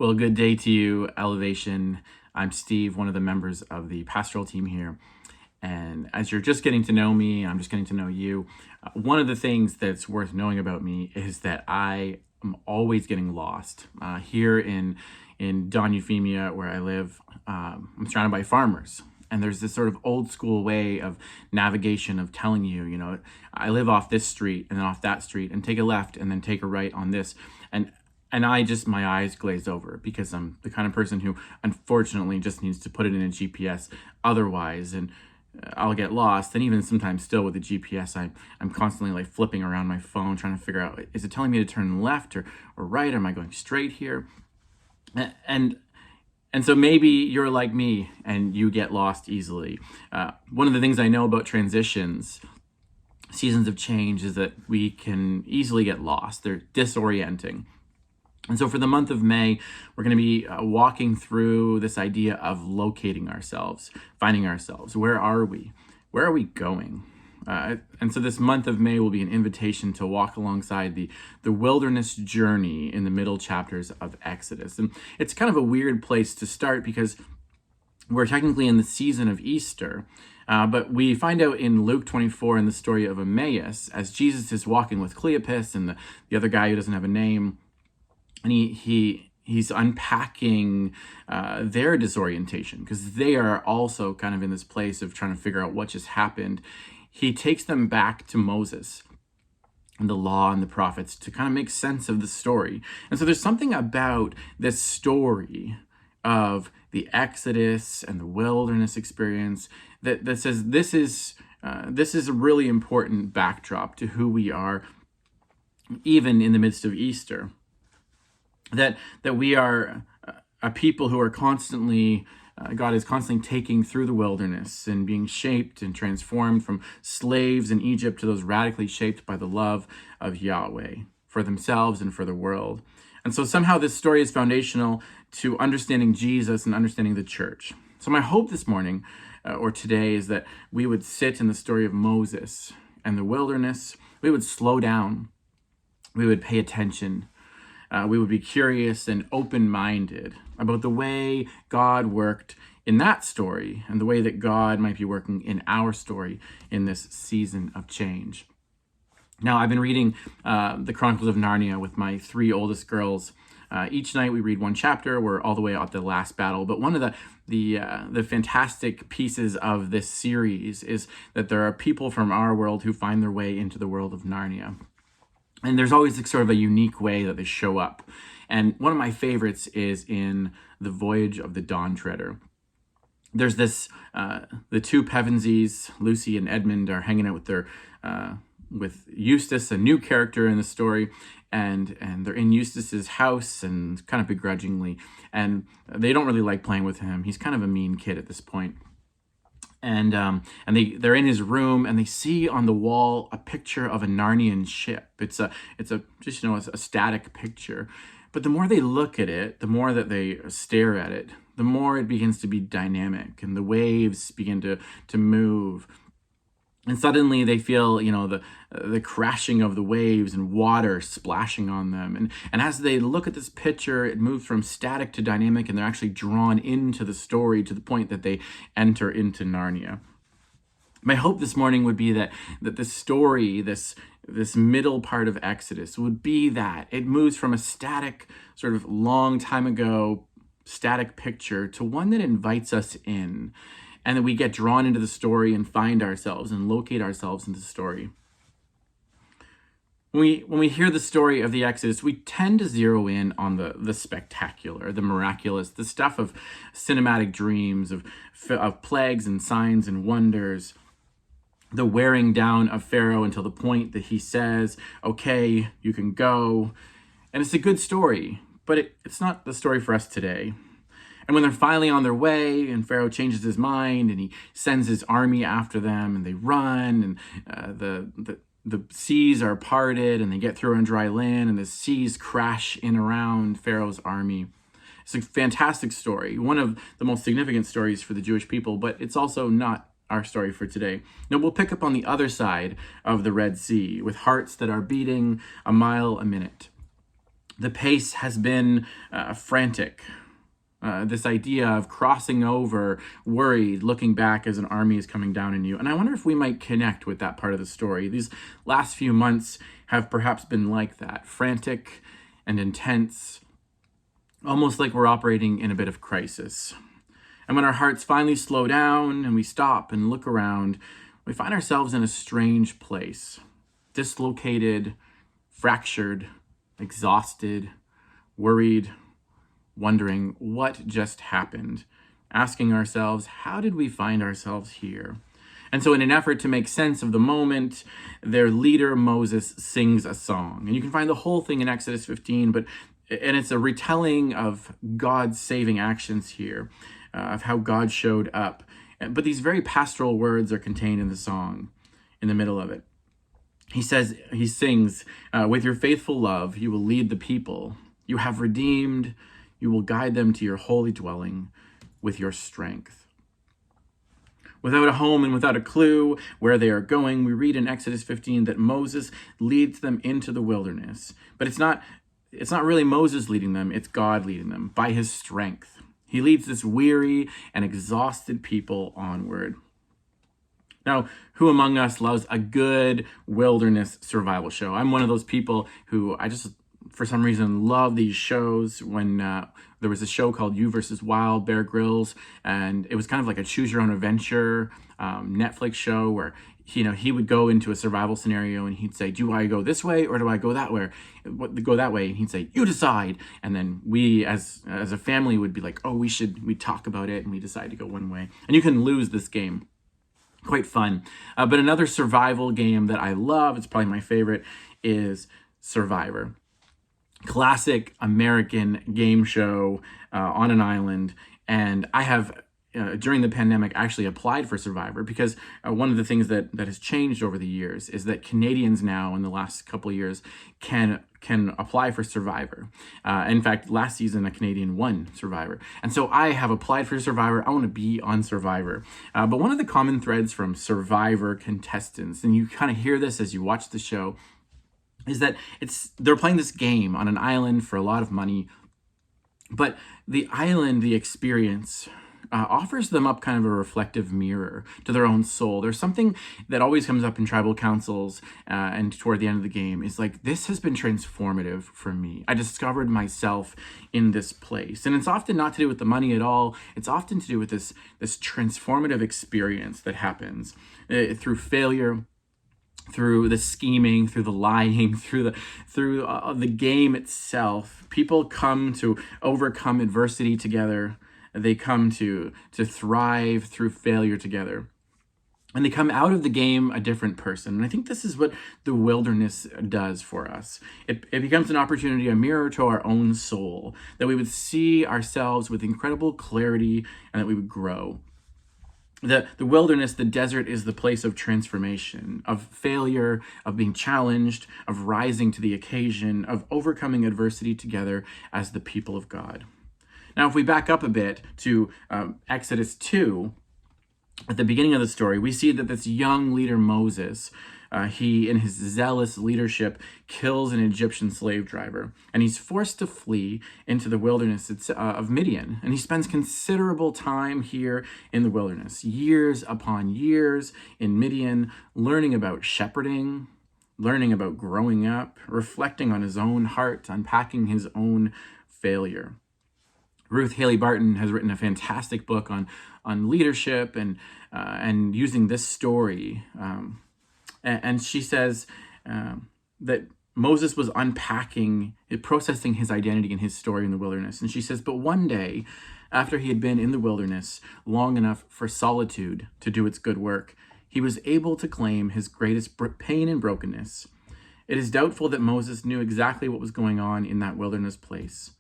Well, good day to you, Elevation. I'm Steve, one of the members of the pastoral team here. And as you're just getting to know me, I'm just getting to know you. One of the things that's worth knowing about me is that I am always getting lost. Here in Don Euphemia, where I live, I'm surrounded by farmers. And there's this sort of old school way of navigation of telling you, I live off this street and then off that street and take a left and then take a right on this. And my eyes glaze over because I'm the kind of person who unfortunately just needs to put it in a GPS otherwise, and I'll get lost. And even sometimes still with the GPS, I'm constantly like flipping around my phone trying to figure out, is it telling me to turn left or right? Am I going straight here? And so maybe you're like me and you get lost easily. One of the things I know about transitions, seasons of change, is that we can easily get lost. They're disorienting. And so for the month of May, we're going to be walking through this idea of locating ourselves, finding ourselves. Where are we? Where are we going? And so this month of May will be an invitation to walk alongside the wilderness journey in the middle chapters of Exodus. And it's kind of a weird place to start because we're technically in the season of Easter. But we find out in Luke 24 in the story of Emmaus, as Jesus is walking with Cleopas and the other guy who doesn't have a name, and he's unpacking their disorientation because they are also kind of in this place of trying to figure out what just happened. He takes them back to Moses and the law and the prophets to kind of make sense of the story. And so there's something about this story of the Exodus and the wilderness experience that says this is a really important backdrop to who we are, even in the midst of Easter. That we are a people who are constantly, God is constantly taking through the wilderness and being shaped and transformed from slaves in Egypt to those radically shaped by the love of Yahweh for themselves and for the world. And so somehow this story is foundational to understanding Jesus and understanding the church. So my hope this morning or today is that we would sit in the story of Moses and the wilderness. We would slow down. We would pay attention. We would be curious and open-minded about the way God worked in that story and the way that God might be working in our story in this season of change. Now, I've been reading the Chronicles of Narnia with my three oldest girls. Each night we read one chapter. We're all the way at the last battle. But one of the fantastic pieces of this series is that there are people from our world who find their way into the world of Narnia. And there's always sort of a unique way that they show up. And one of my favorites is in The Voyage of the Dawn Treader. There's this, the two Pevensies, Lucy and Edmund, are hanging out with Eustace, a new character in the story, and they're in Eustace's house and kind of begrudgingly, and they don't really like playing with him. He's kind of a mean kid at this point. And they're in his room and they see on the wall a picture of a Narnian ship. It's a static picture, but the more they look at it, the more that they stare at it, the more it begins to be dynamic and the waves begin to move. And suddenly they feel, the crashing of the waves and water splashing on them. And as they look at this picture, it moves from static to dynamic, and they're actually drawn into the story to the point that they enter into Narnia. My hope this morning would be that this story, this middle part of Exodus, would be that it moves from a static, sort of long time ago, static picture to one that invites us in. And that we get drawn into the story and find ourselves and locate ourselves in the story. When we hear the story of the Exodus, we tend to zero in on the spectacular, the miraculous, the stuff of cinematic dreams, of plagues and signs and wonders, the wearing down of Pharaoh until the point that he says, okay, you can go. And it's a good story, but it's not the story for us today. And when they're finally on their way and Pharaoh changes his mind and he sends his army after them and they run and the seas are parted and they get through on dry land and the seas crash in around Pharaoh's army. It's a fantastic story, one of the most significant stories for the Jewish people, but it's also not our story for today. Now we'll pick up on the other side of the Red Sea with hearts that are beating a mile a minute. The pace has been frantic. This idea of crossing over, worried, looking back as an army is coming down on you. And I wonder if we might connect with that part of the story. These last few months have perhaps been like that, frantic and intense, almost like we're operating in a bit of crisis. And when our hearts finally slow down and we stop and look around, we find ourselves in a strange place, dislocated, fractured, exhausted, worried, wondering what just happened, asking ourselves, how did we find ourselves here? And so in an effort to make sense of the moment, their leader, Moses, sings a song. And you can find the whole thing in Exodus 15, and it's a retelling of God's saving actions here, of how God showed up. But these very pastoral words are contained in the song, in the middle of it. He sings, with your faithful love, you will lead the people. You have redeemed. You will guide them to your holy dwelling with your strength. Without a home and without a clue where they are going, we read in Exodus 15 that Moses leads them into the wilderness. But it's not really Moses leading them, it's God leading them by his strength. He leads this weary and exhausted people onward. Now, who among us loves a good wilderness survival show? I'm one of those people who for some reason, love these shows. When there was a show called You versus Wild, Bear Grylls, and it was kind of like a choose your own adventure Netflix show where he would go into a survival scenario and he'd say, do I go this way or do I go that way? Go that way. And he'd say, you decide. And then we as a family would be like, oh, we talk about it and we decide to go one way. And you can lose this game. Quite fun. But another survival game that I love, it's probably my favorite, is Survivor. Classic American game show on an island. And I have, during the pandemic, actually applied for Survivor because one of the things that has changed over the years is that Canadians now, in the last couple of years, can apply for Survivor. In fact, last season, a Canadian won Survivor. And so I have applied for Survivor. I want to be on Survivor. But one of the common threads from Survivor contestants, and you kind of hear this as you watch the show, is that they're playing this game on an island for a lot of money, but the island, the experience, offers them up kind of a reflective mirror to their own soul. There's something that always comes up in tribal councils and toward the end of the game is like, this has been transformative for me. I discovered myself in this place. And it's often not to do with the money at all. It's often to do with this transformative experience that happens through failure, through the scheming, through the lying, through the game itself. People come to overcome adversity together. They come to thrive through failure together. And they come out of the game a different person. And I think this is what the wilderness does for us. It becomes an opportunity, a mirror to our own soul, that we would see ourselves with incredible clarity and that we would grow. The wilderness, the desert, is the place of transformation, of failure, of being challenged, of rising to the occasion, of overcoming adversity together as the people of God. Now, if we back up a bit to Exodus 2, at the beginning of the story, we see that this young leader, Moses, he, in his zealous leadership, kills an Egyptian slave driver, and he's forced to flee into the wilderness of Midian. And he spends considerable time here in the wilderness, years upon years in Midian, learning about shepherding, learning about growing up, reflecting on his own heart, unpacking his own failure. Ruth Haley Barton has written a fantastic book on leadership and using this story. And she says that Moses was processing his identity and his story in the wilderness. And she says, but one day, after he had been in the wilderness long enough for solitude to do its good work, he was able to claim his greatest pain and brokenness. It is doubtful that Moses knew exactly what was going on in that wilderness place.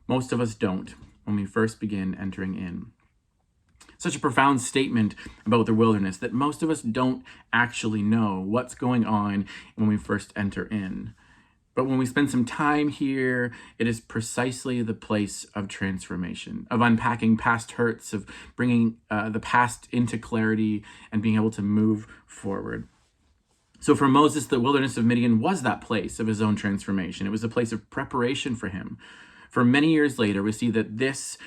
Most of us don't when we first begin entering in. Such a profound statement about the wilderness that most of us don't actually know what's going on when we first enter in. But when we spend some time here, it is precisely the place of transformation, of unpacking past hurts, of bringing the past into clarity and being able to move forward. So for Moses, the wilderness of Midian was that place of his own transformation. It was a place of preparation for him. For many years later, we see that this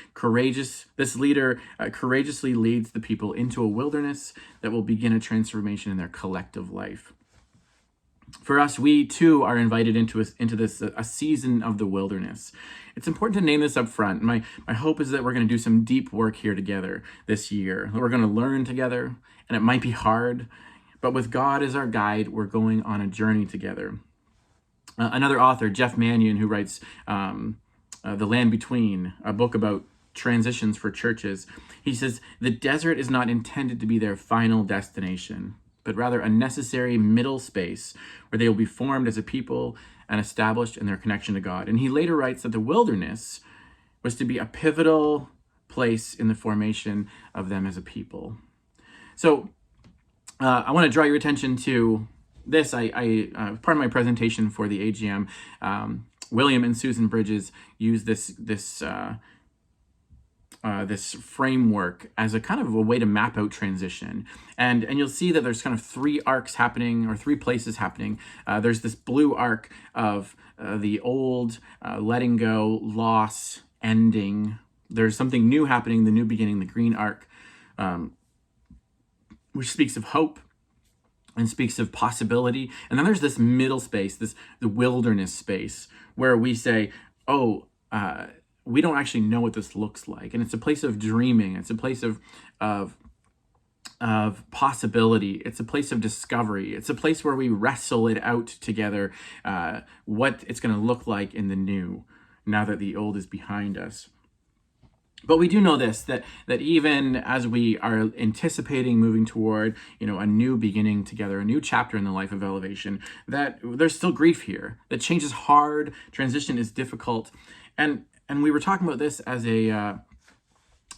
leader courageously leads the people into a wilderness that will begin a transformation in their collective life. For us, we too are invited into a season of the wilderness. It's important to name this up front. My hope is that we're going to do some deep work here together this year. We're going to learn together, and it might be hard, but with God as our guide, we're going on a journey together. Another author, Jeff Manion, who writes The Land Between, a book about transitions for churches, he says, the desert is not intended to be their final destination, but rather a necessary middle space where they will be formed as a people and established in their connection to God. And he later writes that the wilderness was to be a pivotal place in the formation of them as a people. So I want to draw your attention to this. Part of my presentation for the AGM, William and Susan Bridges use this framework as a kind of a way to map out transition. And you'll see that there's kind of three arcs happening, or three places happening. There's this blue arc of the old, letting go, loss, ending. There's something new happening, the new beginning, the green arc, which speaks of hope and speaks of possibility. And then there's this middle space, the wilderness space, where we say, we don't actually know what this looks like. And it's a place of dreaming. It's a place of possibility. It's a place of discovery. It's a place where we wrestle it out together, what it's going to look like in the new, now that the old is behind us. But we do know this, that even as we are anticipating moving toward, a new beginning together, a new chapter in the life of Elevation, that there's still grief here, that change is hard, transition is difficult. And we were talking about this as in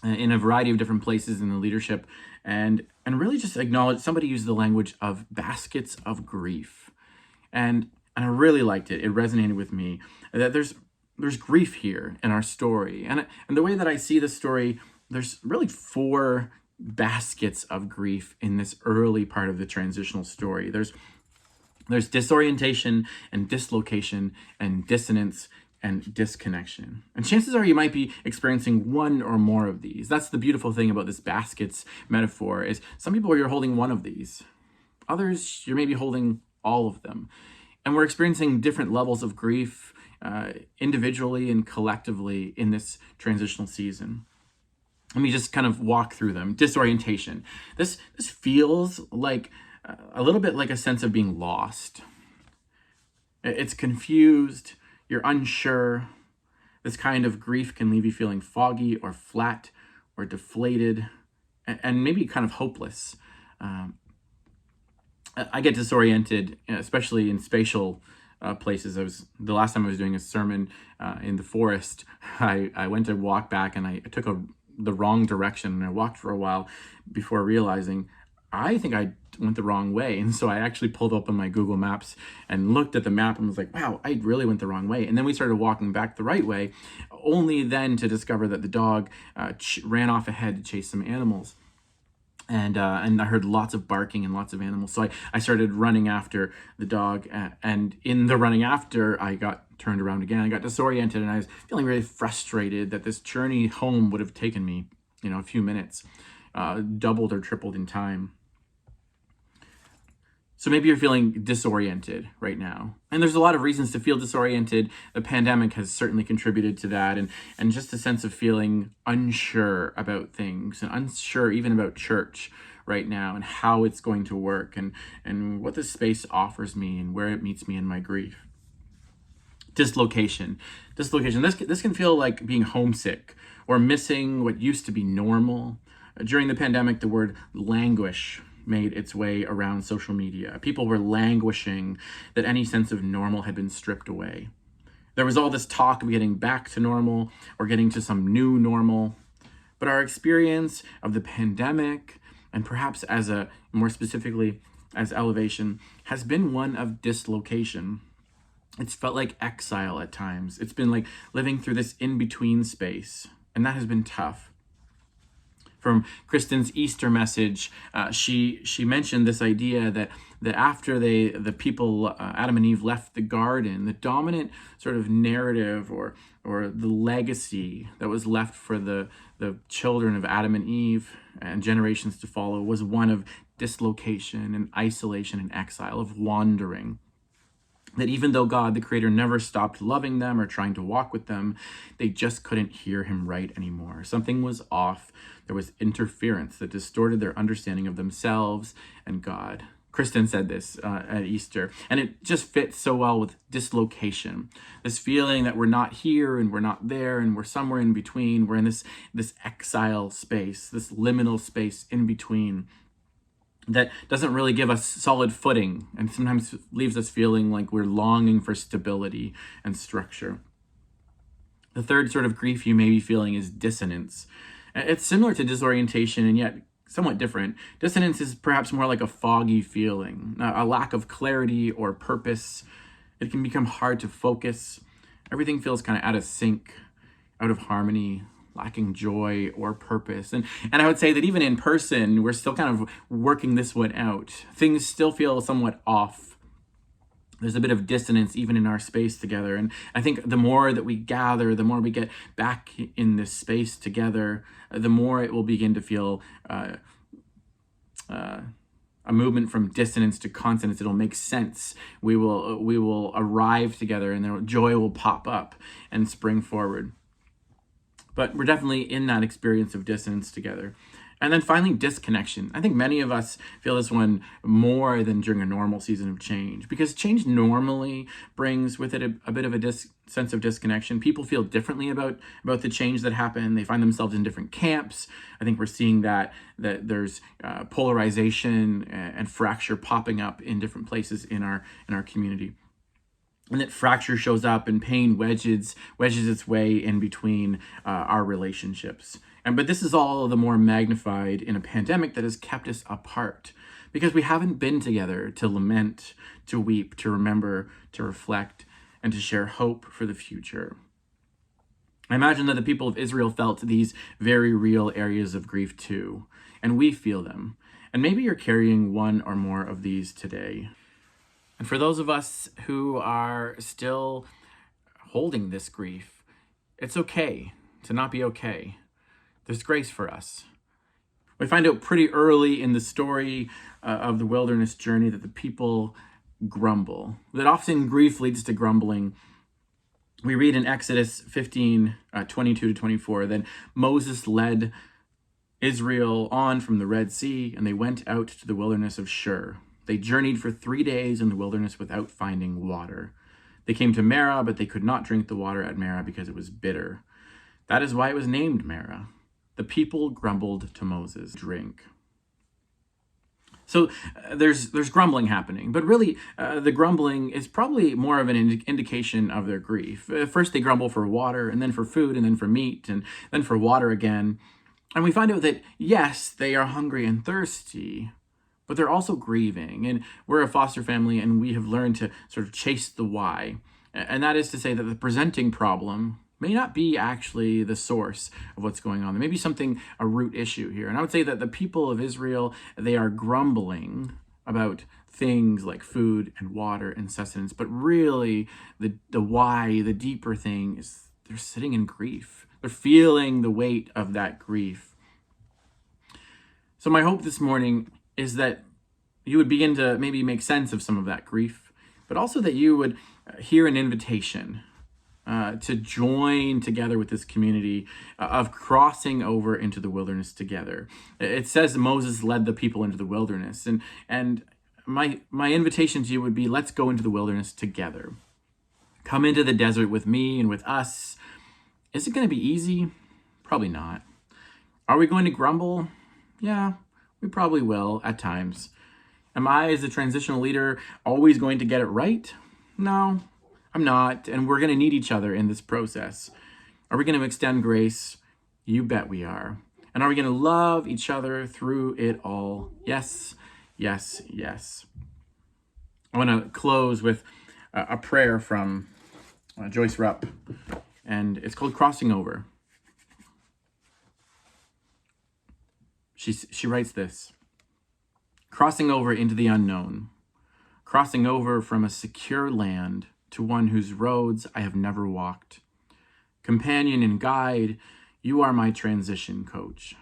a variety of different places in the leadership, and really just acknowledge, somebody used the language of baskets of grief. And I really liked it. It resonated with me, that there's grief here in our story. And the way that I see this story, there's really 4 baskets of grief in this early part of the transitional story. There's disorientation and dislocation and dissonance and disconnection. And chances are you might be experiencing one or more of these. That's the beautiful thing about this baskets metaphor, is some people you're holding one of these. Others, you're maybe holding all of them. And we're experiencing different levels of grief, individually and collectively in this transitional season. Let me just kind of walk through them. Disorientation. This feels like a little bit like a sense of being lost. It's confused. You're unsure. This kind of grief can leave you feeling foggy or flat or deflated and maybe kind of hopeless. I get disoriented, especially in spatial places. The last time I was doing a sermon in the forest, I went to walk back and I took the wrong direction, and I walked for a while before realizing I think I went the wrong way. And so I actually pulled open my Google Maps and looked at the map and was like, wow, I really went the wrong way. And then we started walking back the right way, only then to discover that the dog ran off ahead to chase some animals. And I heard lots of barking and lots of animals. So I started running after the dog. And in the running after, I got turned around again. I got disoriented, and I was feeling really frustrated that this journey home would have taken me, a few minutes, doubled or tripled in time. So maybe you're feeling disoriented right now. And there's a lot of reasons to feel disoriented. The pandemic has certainly contributed to that. And just a sense of feeling unsure about things, and unsure even about church right now, and how it's going to work, and what this space offers me, and where it meets me in my grief. Dislocation. This can feel like being homesick or missing what used to be normal. During the pandemic, the word languish made its way around social media. People were languishing that any sense of normal had been stripped away. There was all this talk of getting back to normal or getting to some new normal. But our experience of the pandemic, and perhaps more specifically as Elevation, has been one of dislocation. It's felt like exile at times. It's been like living through this in-between space, and that has been tough. From Kristen's Easter message, she mentioned this idea that after the people Adam and Eve left the garden, the dominant sort of narrative or the legacy that was left for the children of Adam and Eve and generations to follow was one of dislocation and isolation and exile, of wandering. That even though God, the Creator, never stopped loving them or trying to walk with them, they just couldn't hear him right anymore. Something was off. There was interference that distorted their understanding of themselves and God. Kristen said this at Easter, and it just fits so well with dislocation. This feeling that we're not here and we're not there and we're somewhere in between. We're in this exile space, this liminal space in between, that doesn't really give us solid footing and sometimes leaves us feeling like we're longing for stability and structure. The third sort of grief you may be feeling is dissonance. It's similar to disorientation and yet somewhat different. Dissonance is perhaps more like a foggy feeling, a lack of clarity or purpose. It can become hard to focus. Everything feels kind of out of sync, out of harmony, lacking joy or purpose. And I would say that even in person, we're still kind of working this one out. Things still feel somewhat off. There's a bit of dissonance even in our space together. And I think the more that we gather, the more we get back in this space together, the more it will begin to feel a movement from dissonance to consonance. It'll make sense. We will arrive together and then joy will pop up and spring forward. But we're definitely in that experience of dissonance together. And then finally, disconnection. I think many of us feel this one more than during a normal season of change, because change normally brings with it a bit of a sense of disconnection. People feel differently about the change that happened. They find themselves in different camps. I think we're seeing that there's polarization and fracture popping up in different places in our community. And that fracture shows up and pain wedges its way in between our relationships. But this is all the more magnified in a pandemic that has kept us apart, because we haven't been together to lament, to weep, to remember, to reflect, and to share hope for the future. I imagine that the people of Israel felt these very real areas of grief too, and we feel them. And maybe you're carrying one or more of these today. And for those of us who are still holding this grief, it's okay to not be okay. There's grace for us. We find out pretty early in the story of the wilderness journey that the people grumble, that often grief leads to grumbling. We read in Exodus 15, 22 to 24, that Moses led Israel on from the Red Sea, and they went out to the wilderness of Shur. They journeyed for 3 days in the wilderness without finding water. They came to Marah, but they could not drink the water at Marah because it was bitter. That is why it was named Marah. The people grumbled to Moses, drink. So there's grumbling happening, but really the grumbling is probably more of an indication of their grief. First they grumble for water, and then for food, and then for meat, and then for water again. And we find out that, yes, they are hungry and thirsty, but they're also grieving. And we're a foster family, and we have learned to sort of chase the why. And that is to say that the presenting problem may not be actually the source of what's going on. There may be a root issue here. And I would say that the people of Israel, they are grumbling about things like food and water and sustenance, but really the why, the deeper thing is they're sitting in grief. They're feeling the weight of that grief. So my hope this morning is that you would begin to maybe make sense of some of that grief, but also that you would hear an invitation to join together with this community of crossing over into the wilderness together. It says Moses led the people into the wilderness, and my invitation to you would be, let's go into the wilderness together. Come into the desert with me and with us. Is it going to be easy? Probably not. Are we going to grumble? Yeah, we probably will at times. Am I, as a transitional leader, always going to get it right? No, I'm not, and we're going to need each other in this process. Are we going to extend grace? You bet we are. And are we going to love each other through it all? Yes, yes, yes. I want to close with a prayer from Joyce Rupp, and it's called Crossing Over. She writes this: crossing over into the unknown, crossing over from a secure land to one whose roads I have never walked. Companion and guide, you are my transition coach.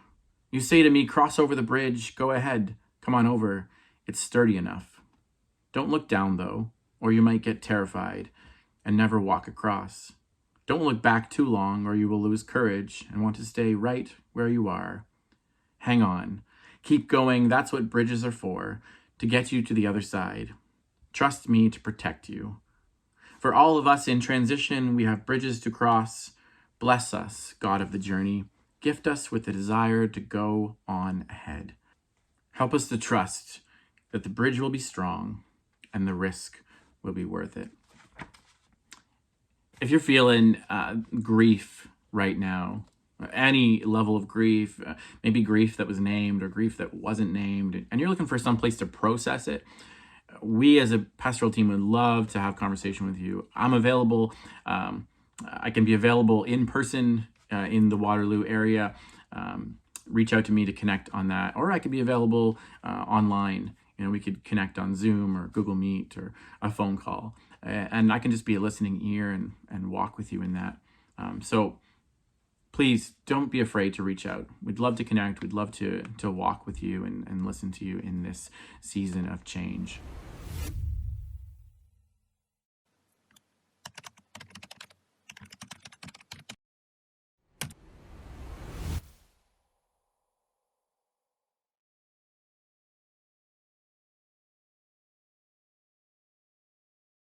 You say to me, cross over the bridge, go ahead, come on over. It's sturdy enough. Don't look down, though, or you might get terrified and never walk across. Don't look back too long, or you will lose courage and want to stay right where you are. Hang on. Keep going. That's what bridges are for, to get you to the other side. Trust me to protect you. For all of us in transition, we have bridges to cross. Bless us, God of the journey. Gift us with the desire to go on ahead. Help us to trust that the bridge will be strong and the risk will be worth it. If you're feeling grief right now, any level of grief, maybe grief that was named or grief that wasn't named, and you're looking for some place to process it, we as a pastoral team would love to have conversation with you. I'm available. I can be available in person in the Waterloo area. Reach out to me to connect on that, or I could be available online. We could connect on Zoom or Google Meet or a phone call, and I can just be a listening ear and walk with you in that. So please don't be afraid to reach out. We'd love to connect. We'd love to walk with you and listen to you in this season of change.